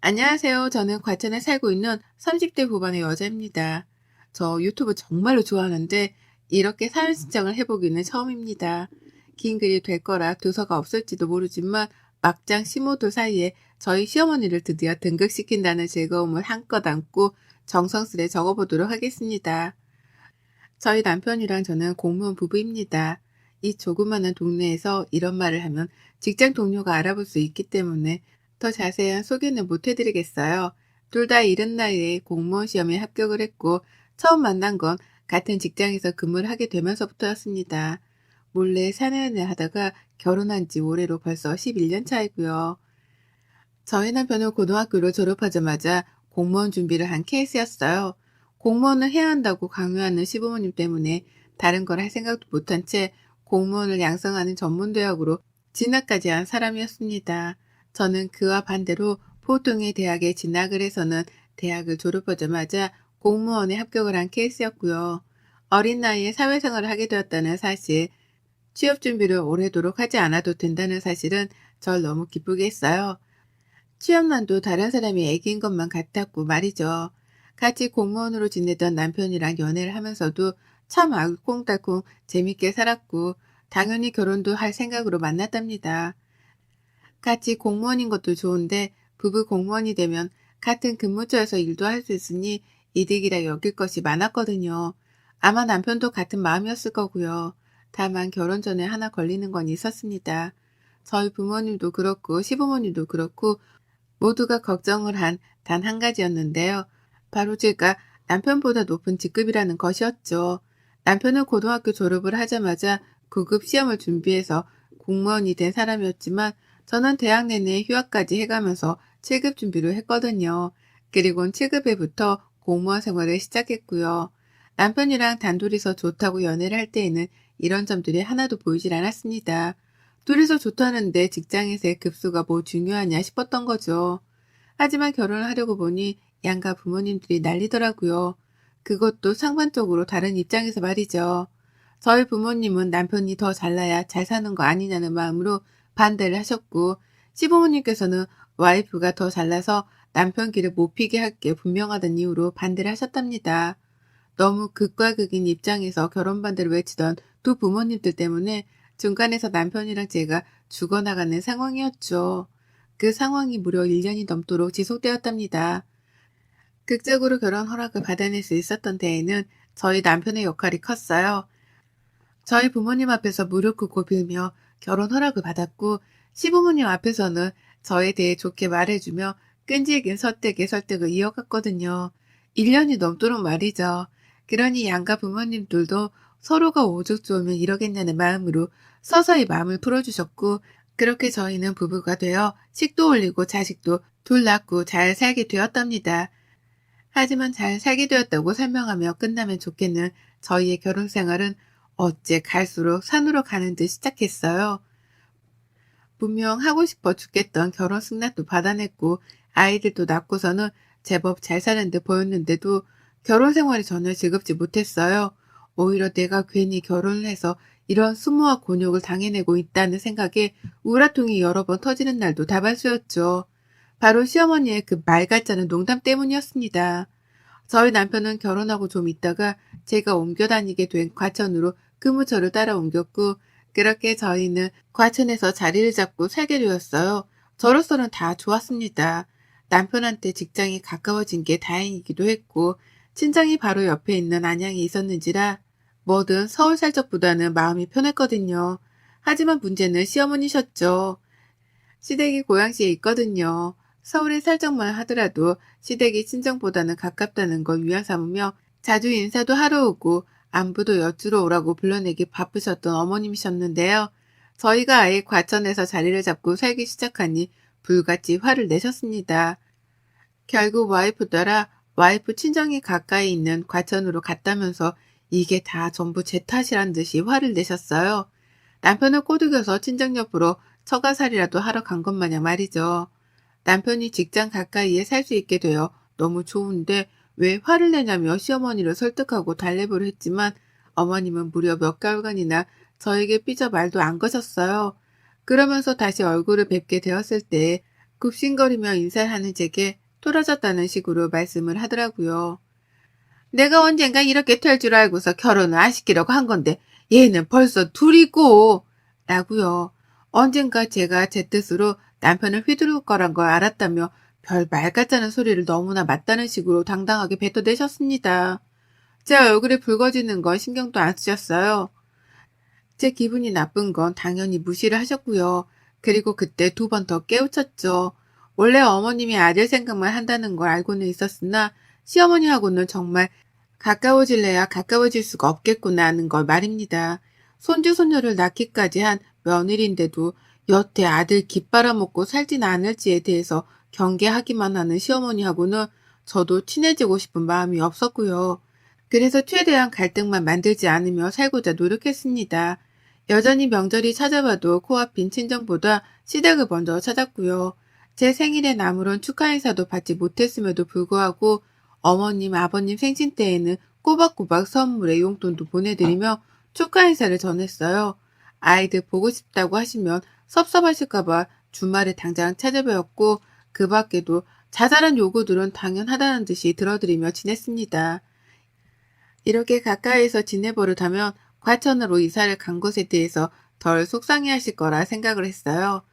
안녕하세요. 저는 과천에 살고 있는 30대 후반의 여자입니다. 저 유튜브 정말로 좋아하는데 이렇게 사연 신청을 해보기는 처음입니다. 긴 글이 될 거라 도서가 없을지도 모르지만 막장 시모들 사이에 저희 시어머니를 드디어 등극시킨다는 즐거움을 한껏 안고 정성스레 적어보도록 하겠습니다. 저희 남편이랑 저는 공무원 부부입니다. 이 조그마한 동네에서 이런 말을 하면 직장 동료가 알아볼 수 있기 때문에 더 자세한 소개는 못 해드리겠어요. 둘 다 이른 나이에 공무원 시험에 합격을 했고 처음 만난 건 같은 직장에서 근무를 하게 되면서부터였습니다. 몰래 사내연애 하다가 결혼한 지 올해로 벌써 11년 차이고요. 저희 남편은 고등학교를 졸업하자마자 공무원 준비를 한 케이스였어요. 공무원을 해야 한다고 강요하는 시부모님 때문에 다른 걸 할 생각도 못한 채 공무원을 양성하는 전문대학으로 진학까지 한 사람이었습니다. 저는 그와 반대로 보통의 대학에 진학을 해서는 대학을 졸업하자마자 공무원에 합격을 한 케이스였고요. 어린 나이에 사회생활을 하게 되었다는 사실, 취업 준비를 오래도록 하지 않아도 된다는 사실은 절 너무 기쁘게 했어요. 취업난도 다른 사람이 애기인 것만 같았고 말이죠. 같이 공무원으로 지내던 남편이랑 연애를 하면서도 참 알콩달콩 재밌게 살았고 당연히 결혼도 할 생각으로 만났답니다. 같이 공무원인 것도 좋은데 부부 공무원이 되면 같은 근무처에서 일도 할 수 있으니 이득이라 여길 것이 많았거든요. 아마 남편도 같은 마음이었을 거고요. 다만 결혼 전에 하나 걸리는 건 있었습니다. 저희 부모님도 그렇고 시부모님도 그렇고 모두가 걱정을 한 단 한 가지였는데요. 바로 제가 남편보다 높은 직급이라는 것이었죠. 남편은 고등학교 졸업을 하자마자 9급 시험을 준비해서 공무원이 된 사람이었지만 저는 대학 내내 휴학까지 해가면서 7급 준비를 했거든요. 그리고는 7급에부터 공무원 생활을 시작했고요. 남편이랑 단둘이서 좋다고 연애를 할 때에는 이런 점들이 하나도 보이질 않았습니다. 둘이서 좋다는데 직장에서의 급수가 뭐 중요하냐 싶었던 거죠. 하지만 결혼을 하려고 보니 양가 부모님들이 난리더라고요. 그것도 상반적으로 다른 입장에서 말이죠. 저희 부모님은 남편이 더 잘나야 잘 사는 거 아니냐는 마음으로 반대를 하셨고, 시부모님께서는 와이프가 더 잘나서 남편 길을 못 피게 할 게 분명하다는 이유로 반대를 하셨답니다. 너무 극과 극인 입장에서 결혼 반대를 외치던 두 부모님들 때문에 중간에서 남편이랑 제가 죽어나가는 상황이었죠. 그 상황이 무려 1년이 넘도록 지속되었답니다. 극적으로 결혼 허락을 받아낼 수 있었던 데에는 저희 남편의 역할이 컸어요. 저희 부모님 앞에서 무릎 꿇고 빌며 결혼 허락을 받았고 시부모님 앞에서는 저에 대해 좋게 말해주며 끈질긴 설득의 설득을 이어갔거든요. 1년이 넘도록 말이죠. 그러니 양가 부모님들도 서로가 오죽 좋으면 이러겠냐는 마음으로 서서히 마음을 풀어주셨고 그렇게 저희는 부부가 되어 식도 올리고 자식도 둘 낳고 잘 살게 되었답니다. 하지만 잘 살게 되었다고 설명하며 끝나면 좋겠는 저희의 결혼 생활은 어째 갈수록 산으로 가는 듯 시작했어요. 분명 하고 싶어 죽겠던 결혼 승낙도 받아냈고 아이들도 낳고서는 제법 잘 사는 듯 보였는데도 결혼 생활이 전혀 즐겁지 못했어요. 오히려 내가 괜히 결혼을 해서 이런 수모와 곤욕을 당해내고 있다는 생각에 우라통이 여러 번 터지는 날도 다반수였죠. 바로 시어머니의 그 말 같지 않은 농담 때문이었습니다. 저희 남편은 결혼하고 좀 있다가 제가 옮겨 다니게 된 과천으로 근무처를 따라 옮겼고 그렇게 저희는 과천에서 자리를 잡고 살게 되었어요. 저로서는 다 좋았습니다. 남편한테 직장이 가까워진 게 다행이기도 했고 친정이 바로 옆에 있는 안양에 있었는지라 뭐든 서울 살 적보다는 마음이 편했거든요. 하지만 문제는 시어머니셨죠. 시댁이 고양시에 있거든요. 서울에 살짝만 하더라도 시댁이 친정보다는 가깝다는 걸 위안 삼으며 자주 인사도 하러 오고 안부도 여쭈러 오라고 불러내기 바쁘셨던 어머님이셨는데요. 저희가 아예 과천에서 자리를 잡고 살기 시작하니 불같이 화를 내셨습니다. 결국 와이프 따라 와이프 친정이 가까이 있는 과천으로 갔다면서 이게 다 전부 제 탓이란 듯이 화를 내셨어요. 남편을 꼬드겨서 친정 옆으로 처가살이라도 하러 간 것 마냥 말이죠. 남편이 직장 가까이에 살 수 있게 되어 너무 좋은데 왜 화를 내냐며 시어머니를 설득하고 달래보려 했지만 어머님은 무려 몇 개월간이나 저에게 삐져 말도 안 거셨어요. 그러면서 다시 얼굴을 뵙게 되었을 때 굽신거리며 인사를 하는 제게 토라졌다는 식으로 말씀을 하더라고요. 내가 언젠가 이렇게 될 줄 알고서 결혼을 안 시키려고 한 건데 얘는 벌써 둘이고 라고요. 언젠가 제가 제 뜻으로 남편을 휘두를 거란 걸 알았다며 별 말 같다는 소리를 너무나 맞다는 식으로 당당하게 뱉어내셨습니다. 제 얼굴이 붉어지는 건 신경도 안 쓰셨어요. 제 기분이 나쁜 건 당연히 무시를 하셨고요. 그리고 그때 두 번 더 깨우쳤죠. 원래 어머님이 아들 생각만 한다는 걸 알고는 있었으나 시어머니하고는 정말 가까워질래야 가까워질 수가 없겠구나 하는 걸 말입니다. 손주 손녀를 낳기까지 한 며느리인데도 여태 아들 깃 빨아먹고 살진 않을지에 대해서 경계하기만 하는 시어머니하고는 저도 친해지고 싶은 마음이 없었고요. 그래서 최대한 갈등만 만들지 않으며 살고자 노력했습니다. 여전히 명절이 찾아와도 코앞인 친정보다 시댁을 먼저 찾았고요. 제 생일엔 아무런 축하 인사도 받지 못했음에도 불구하고 어머님, 아버님 생신 때에는 꼬박꼬박 선물에 용돈도 보내드리며 축하 인사를 전했어요. 아이들 보고 싶다고 하시면 섭섭하실까봐 주말에 당장 찾아뵈었고 그 밖에도 자잘한 요구들은 당연하다는 듯이 들어드리며 지냈습니다. 이렇게 가까이서 지내버릇하면 과천으로 이사를 간 것에 대해서 덜 속상해하실 거라 생각을 했어요.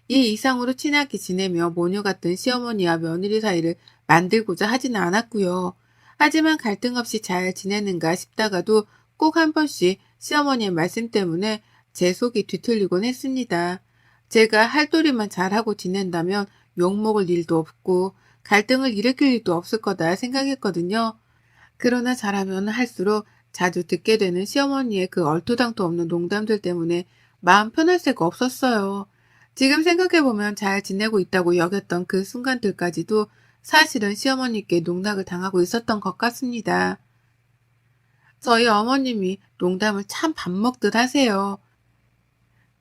이 이상으로 친하게 지내며 모녀 같은 시어머니와 며느리 사이를 만들고자 하지는 않았고요. 하지만 갈등 없이 잘 지내는가 싶다가도 꼭 한 번씩 시어머니의 말씀 때문에 제 속이 뒤틀리곤 했습니다. 제가 할도리만 잘하고 지낸다면 욕먹을 일도 없고 갈등을 일으킬 일도 없을 거다 생각했거든요. 그러나 잘하면 할수록 자주 듣게 되는 시어머니의 그 얼토당토 없는 농담들 때문에 마음 편할 새가 없었어요. 지금 생각해보면 잘 지내고 있다고 여겼던 그 순간들까지도 사실은 시어머니께 농락을 당하고 있었던 것 같습니다. 저희 어머님이 농담을 참 밥 먹듯 하세요.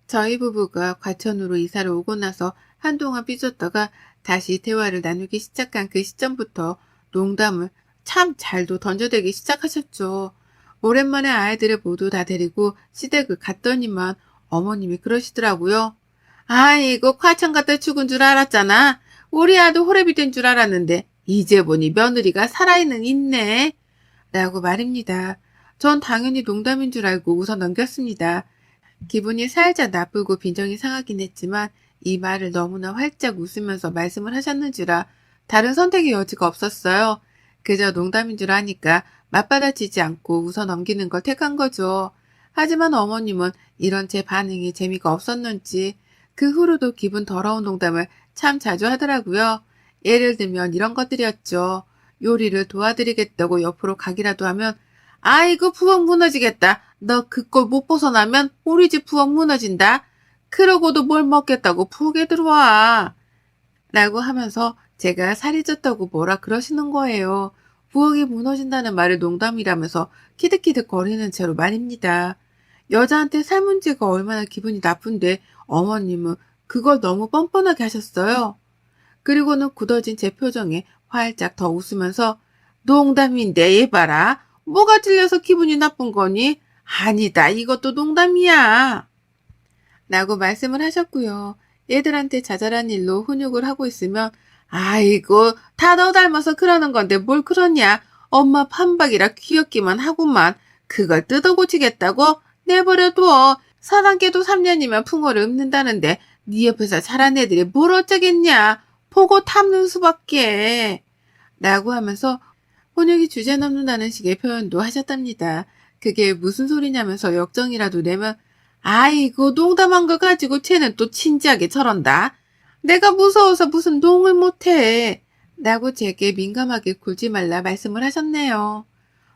저희 부부가 과천으로 이사를 오고 나서 한동안 삐졌다가 다시 대화를 나누기 시작한 그 시점부터 농담을 참 잘도 던져대기 시작하셨죠. 오랜만에 아이들을 모두 다 데리고 시댁을 갔더니만 어머님이 그러시더라고요. 아이고 과천 갔다 죽은 줄 알았잖아. 우리 아들 호래비 된 줄 알았는데 이제 보니 며느리가 살아있는 있네. 라고 말입니다. 전 당연히 농담인 줄 알고 웃어 넘겼습니다. 기분이 살짝 나쁘고 빈정이 상하긴 했지만 이 말을 너무나 활짝 웃으면서 말씀을 하셨는지라 다른 선택의 여지가 없었어요. 그저 농담인 줄 아니까 맞받아치지 않고 웃어 넘기는 걸 택한 거죠. 하지만 어머님은 이런 제 반응이 재미가 없었는지 그 후로도 기분 더러운 농담을 참 자주 하더라고요. 예를 들면 이런 것들이었죠. 요리를 도와드리겠다고 옆으로 가기라도 하면 아이고 부엌 무너지겠다. 너 그 꼴 못 벗어나면 우리 집 부엌 무너진다. 그러고도 뭘 먹겠다고 부엌에 들어와. 라고 하면서 제가 살이 쪘다고 뭐라 그러시는 거예요. 부엌이 무너진다는 말을 농담이라면서 키득키득 거리는 채로 말입니다. 여자한테 살 문제가 얼마나 기분이 나쁜데 어머님은 그걸 너무 뻔뻔하게 하셨어요. 그리고는 굳어진 제 표정에 활짝 더 웃으면서 농담인데 얘 봐라. 뭐가 찔려서 기분이 나쁜 거니? 아니다. 이것도 농담이야. 라고 말씀을 하셨고요. 얘들한테 자잘한 일로 훈육을 하고 있으면 아이고 다 너 닮아서 그러는 건데 뭘 그러냐. 엄마 판박이라 귀엽기만 하구만. 그걸 뜯어고치겠다고? 내버려둬. 사랑깨도 3년이면 풍어를 읊는다는데 네 옆에서 자란 애들이 뭘 어쩌겠냐. 보고 탐는 수밖에. 라고 하면서 혼육이 주제넘는다는 식의 표현도 하셨답니다. 그게 무슨 소리냐면서 역정이라도 내면 아이고 농담한 거 가지고 쟤는 또 진지하게 저런다. 내가 무서워서 무슨 농을 못해. 라고 제게 민감하게 굴지 말라 말씀을 하셨네요.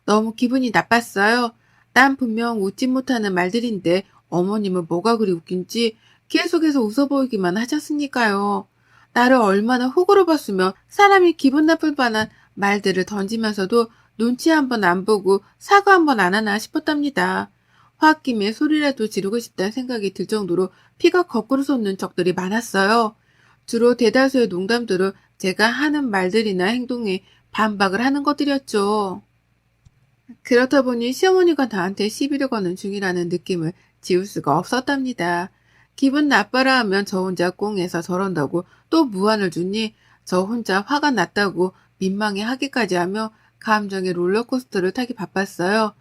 너무 기분이 나빴어요. 난 분명 웃지 못하는 말들인데 어머님은 뭐가 그리 웃긴지 계속해서 웃어 보이기만 하셨으니까요. 나를 얼마나 호구로 봤으면 사람이 기분 나쁠 만한 말들을 던지면서도 눈치 한번 안 보고 사과 한번 안 하나 싶었답니다. 홧김에 소리라도 지르고 싶다는 생각이 들 정도로 피가 거꾸로 솟는 적들이 많았어요. 주로 대다수의 농담들은 제가 하는 말들이나 행동에 반박을 하는 것들이었죠. 그렇다 보니 시어머니가 나한테 시비를 거는 중이라는 느낌을 지울 수가 없었답니다. 기분 나빠라 하면 저 혼자 꽁해서 저런다고 또 무안을 주니 저 혼자 화가 났다고 민망해 하기까지 하며 감정의 롤러코스터를 타기 바빴어요.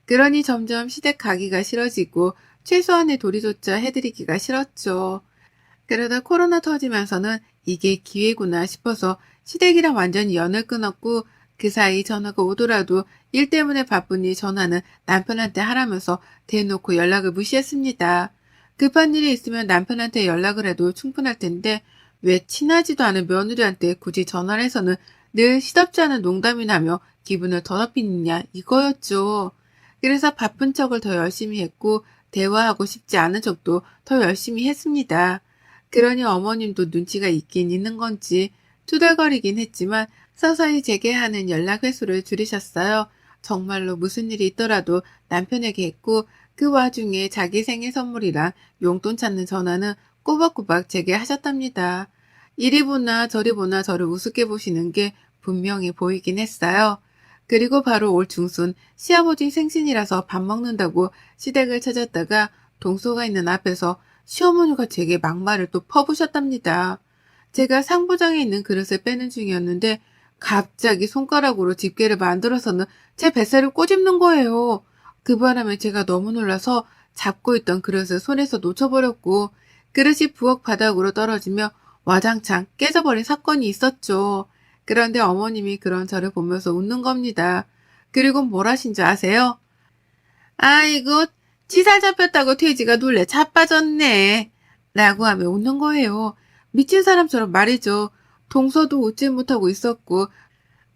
그러니 점점 시댁 가기가 싫어지고 최소한의 도리조차 해드리기가 싫었죠. 그러다 코로나 터지면서는 이게 기회구나 싶어서 시댁이랑 완전히 연을 끊었고 그 사이 전화가 오더라도 일 때문에 바쁘니 전화는 남편한테 하라면서 대놓고 연락을 무시했습니다. 급한 일이 있으면 남편한테 연락을 해도 충분할 텐데 왜 친하지도 않은 며느리한테 굳이 전화를 해서는 늘 시덥지 않은 농담이 나며 기분을 더럽히느냐 이거였죠. 그래서 바쁜 척을 더 열심히 했고 대화하고 싶지 않은 척도 더 열심히 했습니다. 그러니 어머님도 눈치가 있긴 있는 건지 투덜거리긴 했지만 서서히 제게 하는 연락 횟수를 줄이셨어요. 정말로 무슨 일이 있더라도 남편에게 했고 그 와중에 자기 생일 선물이랑 용돈 찾는 전화는 꼬박꼬박 제게 하셨답니다. 이리 보나 저리 보나 저를 우습게 보시는 게 분명히 보이긴 했어요. 그리고 바로 올 중순 시아버지 생신이라서 밥 먹는다고 시댁을 찾았다가 동서가 있는 앞에서 시어머니가 제게 막말을 또 퍼부셨답니다. 제가 상부장에 있는 그릇을 빼는 중이었는데 갑자기 손가락으로 집게를 만들어서는 제 뱃살을 꼬집는 거예요. 그 바람에 제가 너무 놀라서 잡고 있던 그릇을 손에서 놓쳐버렸고 그릇이 부엌 바닥으로 떨어지며 와장창 깨져버린 사건이 있었죠. 그런데 어머님이 그런 저를 보면서 웃는 겁니다. 그리고 뭘 하신 줄 아세요? 아이고, 치살 잡혔다고 돼지가 놀래 자빠졌네. 라고 하며 웃는 거예요. 미친 사람처럼 말이죠. 동서도 웃지 못하고 있었고,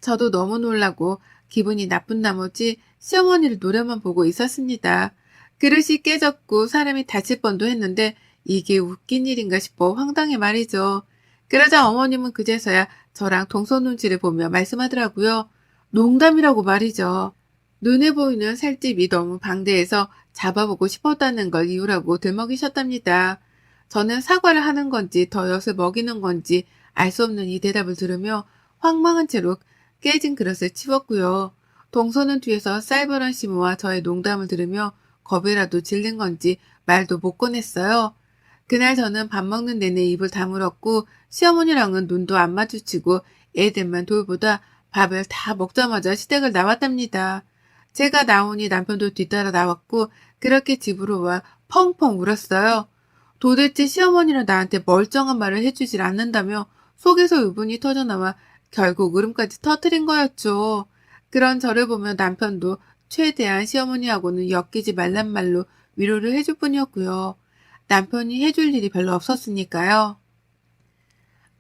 저도 너무 놀라고 기분이 나쁜 나머지 시어머니를 노려만 보고 있었습니다. 그릇이 깨졌고 사람이 다칠 뻔도 했는데 이게 웃긴 일인가 싶어 황당해 말이죠. 그러자 어머님은 그제서야 저랑 동서 눈치를 보며 말씀하더라고요. 농담이라고 말이죠. 눈에 보이는 살집이 너무 방대해서 잡아보고 싶었다는 걸 이유라고 들먹이셨답니다. 저는 사과를 하는 건지 더 엿을 먹이는 건지 알 수 없는 이 대답을 들으며 황망한 채로 깨진 그릇을 치웠고요. 동서는 뒤에서 쌀벌한 시무와 저의 농담을 들으며 겁이라도 질린 건지 말도 못 꺼냈어요. 그날 저는 밥 먹는 내내 입을 다물었고 시어머니랑은 눈도 안 마주치고 애들만 돌보다 밥을 다 먹자마자 시댁을 나왔답니다. 제가 나오니 남편도 뒤따라 나왔고 그렇게 집으로 와 펑펑 울었어요. 도대체 시어머니는 나한테 멀쩡한 말을 해주질 않는다며 속에서 의분이 터져나와 결국 울음까지 터뜨린 거였죠. 그런 저를 보며 남편도 최대한 시어머니하고는 엮이지 말란 말로 위로를 해줄 뿐이었고요. 남편이 해줄 일이 별로 없었으니까요.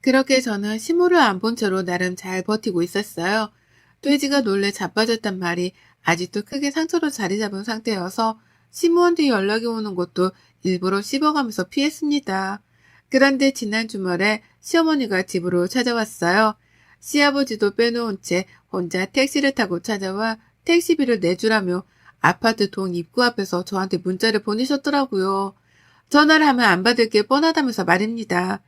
그렇게 저는 시무를 안 본 채로 나름 잘 버티고 있었어요. 돼지가 놀래 자빠졌단 말이 아직도 크게 상처로 자리 잡은 상태여서 시무한테 연락이 오는 것도 일부러 씹어가면서 피했습니다. 그런데 지난 주말에 시어머니가 집으로 찾아왔어요. 시아버지도 빼놓은 채 혼자 택시를 타고 찾아와 택시비를 내주라며 아파트 동 입구 앞에서 저한테 문자를 보내셨더라고요. 전화를 하면 안 받을 게 뻔하다면서 말입니다.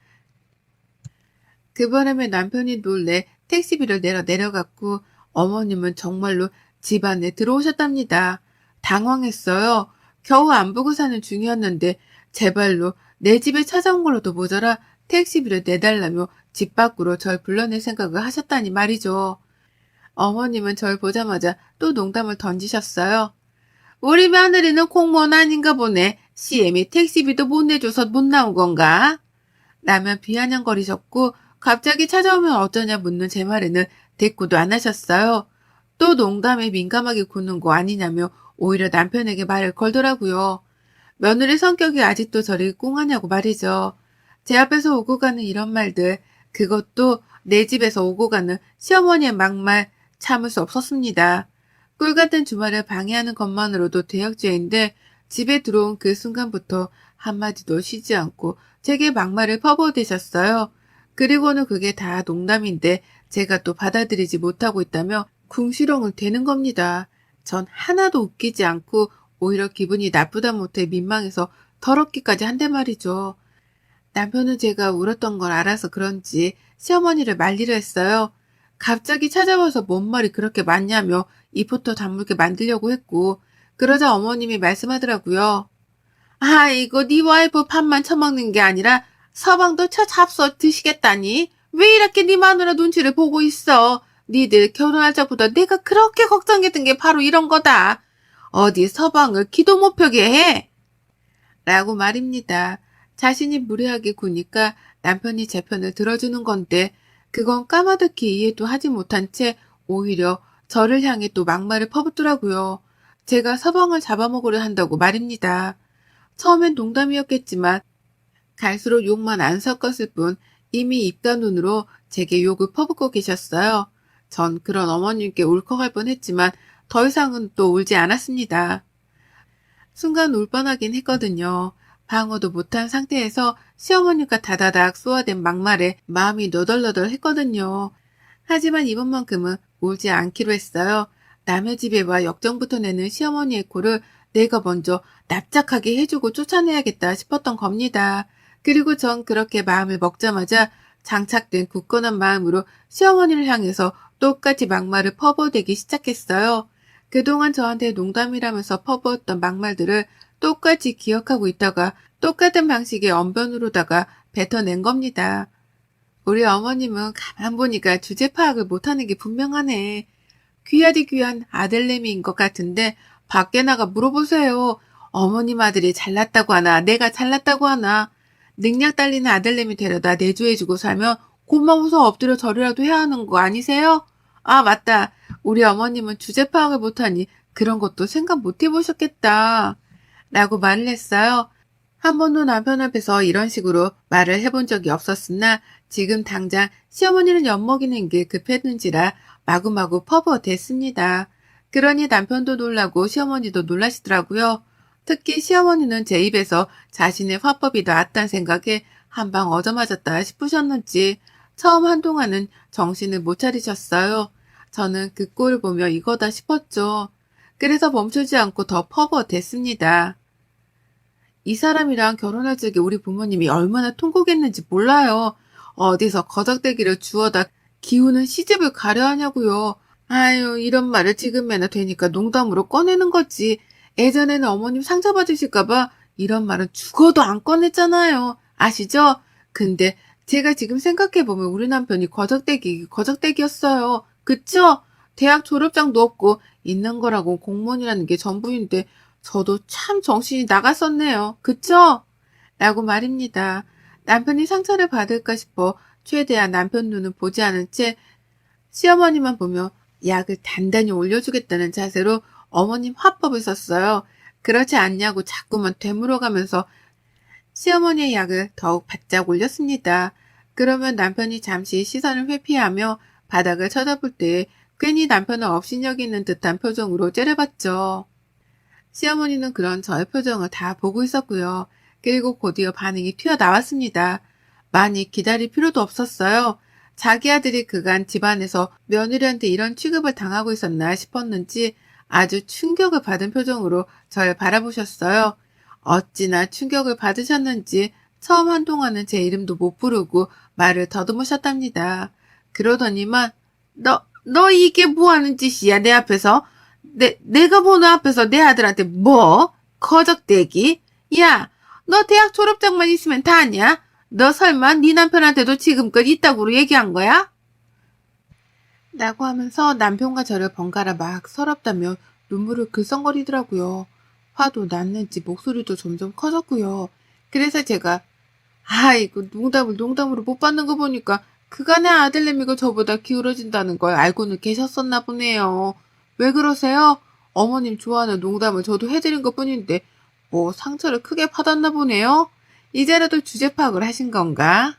그 바람에 남편이 놀래 택시비를 내려갔고 어머님은 정말로 집 안에 들어오셨답니다. 당황했어요. 겨우 안 보고 사는 중이었는데 제발로 내 집에 찾아온 걸로도 모자라 택시비를 내달라며 집 밖으로 절 불러낼 생각을 하셨다니 말이죠. 어머님은 절 보자마자 또 농담을 던지셨어요. 우리 며느리는 공무원 아닌가 보네. CM이 택시비도 못 내줘서 못 나온 건가? 라며 비아냥거리셨고 갑자기 찾아오면 어쩌냐 묻는 제 말에는 대꾸도 안 하셨어요. 또 농담에 민감하게 구는 거 아니냐며 오히려 남편에게 말을 걸더라고요. 며느리 성격이 아직도 저를 꿍하냐고 말이죠. 제 앞에서 오고 가는 이런 말들, 그것도 내 집에서 오고 가는 시어머니의 막말 참을 수 없었습니다. 꿀 같은 주말을 방해하는 것만으로도 대역죄인데 집에 들어온 그 순간부터 한마디도 쉬지 않고 제게 막말을 퍼부어대셨어요. 그리고는 그게 다 농담인데 제가 또 받아들이지 못하고 있다며 궁시렁을 대는 겁니다. 전 하나도 웃기지 않고 오히려 기분이 나쁘다 못해 민망해서 더럽기까지 한대 말이죠. 남편은 제가 울었던 걸 알아서 그런지 시어머니를 말리려 했어요. 갑자기 찾아와서 뭔 말이 그렇게 많냐며 입부터 다물게 만들려고 했고 그러자 어머님이 말씀하더라고요. 아이고, 네 와이프 밥만 처먹는 게 아니라 서방도 처 잡숴 드시겠다니? 왜 이렇게 네 마누라 눈치를 보고 있어? 니들 결혼할 적부터 내가 그렇게 걱정했던 게 바로 이런 거다. 어디 서방을 기도 못 펴게 해? 라고 말입니다. 자신이 무례하게 구니까 남편이 제 편을 들어주는 건데 그건 까마득히 이해도 하지 못한 채 오히려 저를 향해 또 막말을 퍼붓더라고요. 제가 서방을 잡아먹으려 한다고 말입니다. 처음엔 농담이었겠지만 갈수록 욕만 안 섞었을 뿐 이미 입과 눈으로 제게 욕을 퍼붓고 계셨어요. 전 그런 어머님께 울컥할 뻔했지만 더 이상은 또 울지 않았습니다. 순간 울 뻔하긴 했거든요. 방어도 못한 상태에서 시어머니가 다다닥 쏘아댄 막말에 마음이 너덜너덜 했거든요. 하지만 이번만큼은 울지 않기로 했어요. 남의 집에 와 역정부터 내는 시어머니의 코를 내가 먼저 납작하게 해주고 쫓아내야겠다 싶었던 겁니다. 그리고 전 그렇게 마음을 먹자마자 장착된 굳건한 마음으로 시어머니를 향해서 똑같이 막말을 퍼부어대기 시작했어요. 그동안 저한테 농담이라면서 퍼부었던 막말들을 똑같이 기억하고 있다가 똑같은 방식의 언변으로다가 뱉어낸 겁니다. 우리 어머님은 가만 보니까 주제 파악을 못하는 게 분명하네. 귀하디 귀한 아들내미인 것 같은데 밖에 나가 물어보세요. 어머님 아들이 잘났다고 하나 내가 잘났다고 하나. 능력 딸리는 아들내미 데려다 내조해주고 살면 고마워서 엎드려 절이라도 해야 하는 거 아니세요? 아, 맞다. 우리 어머님은 주제 파악을 못하니 그런 것도 생각 못 해보셨겠다. 라고 말을 했어요. 한 번도 남편 앞에서 이런 식으로 말을 해본 적이 없었으나 지금 당장 시어머니를 엿먹이는 게 급했는지라 마구마구 퍼부어댔습니다. 그러니 남편도 놀라고 시어머니도 놀라시더라고요. 특히 시어머니는 제 입에서 자신의 화법이 나왔다는 생각에 한 방 얻어맞았다 싶으셨는지 처음 한동안은 정신을 못 차리셨어요. 저는 그 꼴을 보며 이거다 싶었죠. 그래서 멈추지 않고 더 퍼부어댔습니다. 이 사람이랑 결혼할 적에 우리 부모님이 얼마나 통곡했는지 몰라요. 어디서 거적대기를 주워다 기우는 시집을 가려 하냐고요. 아유, 이런 말을 지금에나 되니까 농담으로 꺼내는 거지. 예전에는 어머님 상처받으실까봐 이런 말은 죽어도 안 꺼냈잖아요. 아시죠? 근데 제가 지금 생각해보면 우리 남편이 거적대기였어요. 그쵸? 대학 졸업장도 없고 있는 거라고 공무원이라는 게 전부인데 저도 참 정신이 나갔었네요. 그쵸? 라고 말입니다. 남편이 상처를 받을까 싶어 최대한 남편 눈은 보지 않은 채 시어머니만 보며 약을 단단히 올려주겠다는 자세로 어머님 화법을 썼어요. 그렇지 않냐고 자꾸만 되물어가면서 시어머니의 약을 더욱 바짝 올렸습니다. 그러면 남편이 잠시 시선을 회피하며 바닥을 쳐다볼 때 괜히 남편을 업신여기는 듯한 표정으로 째려봤죠. 시어머니는 그런 저의 표정을 다 보고 있었고요. 그리고 곧이어 반응이 튀어나왔습니다. 많이 기다릴 필요도 없었어요. 자기 아들이 그간 집안에서 며느리한테 이런 취급을 당하고 있었나 싶었는지 아주 충격을 받은 표정으로 저를 바라보셨어요. 어찌나 충격을 받으셨는지 처음 한동안은 제 이름도 못 부르고 말을 더듬으셨답니다. 그러더니만 너 이게 뭐 하는 짓이야 내 앞에서? 내가 보는 앞에서 내 아들한테 뭐? 거적대기? 야, 너 대학 졸업장만 있으면 다 아냐? 너 설마 네 남편한테도 지금껏 있다고 얘기한 거야? 라고 하면서 남편과 저를 번갈아 막 서럽다며 눈물을 글썽거리더라고요. 화도 났는지 목소리도 점점 커졌고요. 그래서 제가 아이고 농담을 농담으로 못 받는 거 보니까 그간의 아들내미가 저보다 기울어진다는 걸 알고는 계셨었나 보네요. 왜 그러세요? 어머님 좋아하는 농담을 저도 해드린 것 뿐인데 뭐 상처를 크게 받았나 보네요. 이제라도 주제 파악을 하신 건가?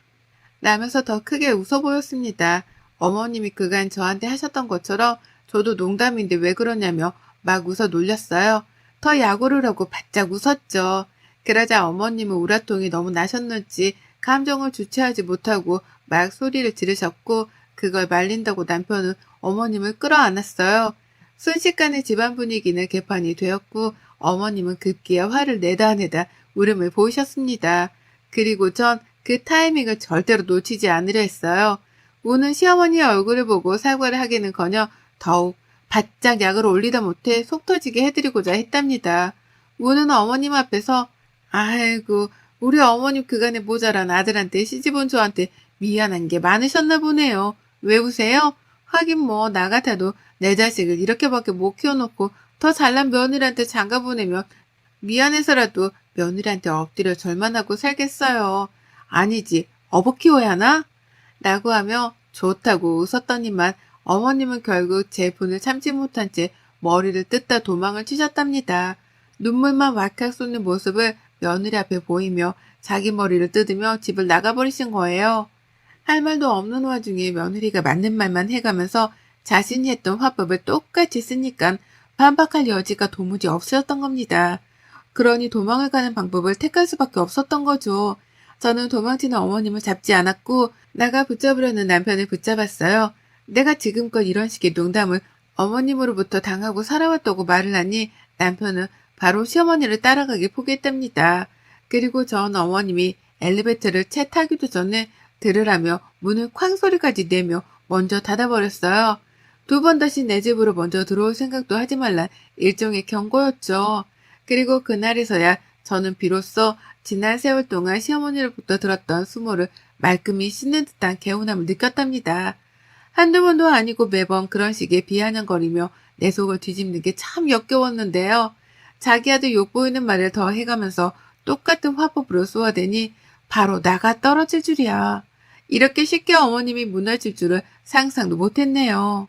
라면서 더 크게 웃어 보였습니다. 어머님이 그간 저한테 하셨던 것처럼 저도 농담인데 왜 그러냐며 막 웃어 놀렸어요. 더 야구를 하고 바짝 웃었죠. 그러자 어머님은 우라통이 너무 나셨는지 감정을 주체하지 못하고 막 소리를 지르셨고 그걸 말린다고 남편은 어머님을 끌어안았어요. 순식간에 집안 분위기는 개판이 되었고 어머님은 급기야 화를 내다 울음을 보이셨습니다. 그리고 전 그 타이밍을 절대로 놓치지 않으려 했어요. 우는 시어머니의 얼굴을 보고 사과를 하기는커녕 더욱 바짝 약을 올리다 못해 속 터지게 해드리고자 했답니다. 우는 어머님 앞에서 아이고, 우리 어머님 그간에 모자란 아들한테 시집온 저한테 미안한 게 많으셨나 보네요. 왜 우세요? 하긴 뭐, 나 같아도 내 자식을 이렇게밖에 못 키워놓고 더 잘난 며느리한테 장가 보내면 미안해서라도 며느리한테 엎드려 절만 하고 살겠어요. 아니지, 어버 키워야 하나? 라고 하며 좋다고 웃었더니만 어머님은 결국 제 분을 참지 못한 채 머리를 뜯다 도망을 치셨답니다. 눈물만 왈칵 쏟는 모습을 며느리 앞에 보이며 자기 머리를 뜯으며 집을 나가버리신 거예요. 할 말도 없는 와중에 며느리가 맞는 말만 해가면서 자신이 했던 화법을 똑같이 쓰니까 반박할 여지가 도무지 없으셨던 겁니다. 그러니 도망을 가는 방법을 택할 수밖에 없었던 거죠. 저는 도망치는 어머님을 잡지 않았고 나가 붙잡으려는 남편을 붙잡았어요. 내가 지금껏 이런 식의 농담을 어머님으로부터 당하고 살아왔다고 말을 하니 남편은 바로 시어머니를 따라가기 포기했답니다. 그리고 전 어머님이 엘리베이터를 채 타기도 전에 들으라며 문을 쾅 소리까지 내며 먼저 닫아버렸어요. 두 번 다시 내 집으로 먼저 들어올 생각도 하지 말란 일종의 경고였죠. 그리고 그날에서야 저는 비로소 지난 세월 동안 시어머니로부터 들었던 수모를 말끔히 씻는 듯한 개운함을 느꼈답니다. 한두 번도 아니고 매번 그런 식의 비아냥거리며 내 속을 뒤집는 게 참 역겨웠는데요. 자기 아들 욕보이는 말을 더 해가면서 똑같은 화법으로 쏘아대니 바로 나가 떨어질 줄이야. 이렇게 쉽게 어머님이 무너질 줄을 상상도 못했네요.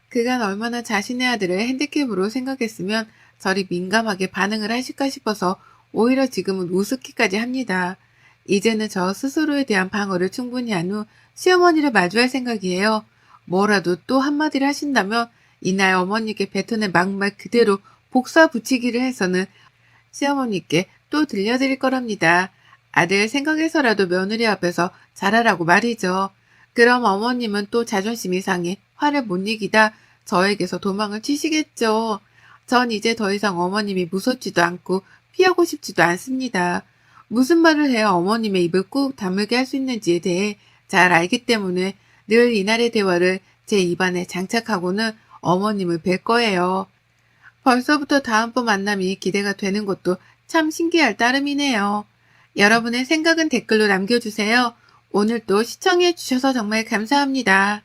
그간 얼마나 자신의 아들을 핸디캡으로 생각했으면 저리 민감하게 반응을 하실까 싶어서 오히려 지금은 우습기까지 합니다. 이제는 저 스스로에 대한 방어를 충분히 한 후 시어머니를 마주할 생각이에요. 뭐라도 또 한마디를 하신다면 이날 어머니께 뱉어낸 막말 그대로 복사 붙이기를 해서는 시어머니께 또 들려드릴 거랍니다. 아들 생각해서라도 며느리 앞에서 잘하라고 말이죠. 그럼 어머님은 또 자존심이 상해 화를 못 이기다 저에게서 도망을 치시겠죠. 전 이제 더 이상 어머님이 무섭지도 않고 피하고 싶지도 않습니다. 무슨 말을 해야 어머님의 입을 꾹 다물게 할 수 있는지에 대해 잘 알기 때문에 늘 이날의 대화를 제 입안에 장착하고는 어머님을 뵐 거예요. 벌써부터 다음번 만남이 기대가 되는 것도 참 신기할 따름이네요. 여러분의 생각은 댓글로 남겨주세요. 오늘도 시청해주셔서 정말 감사합니다.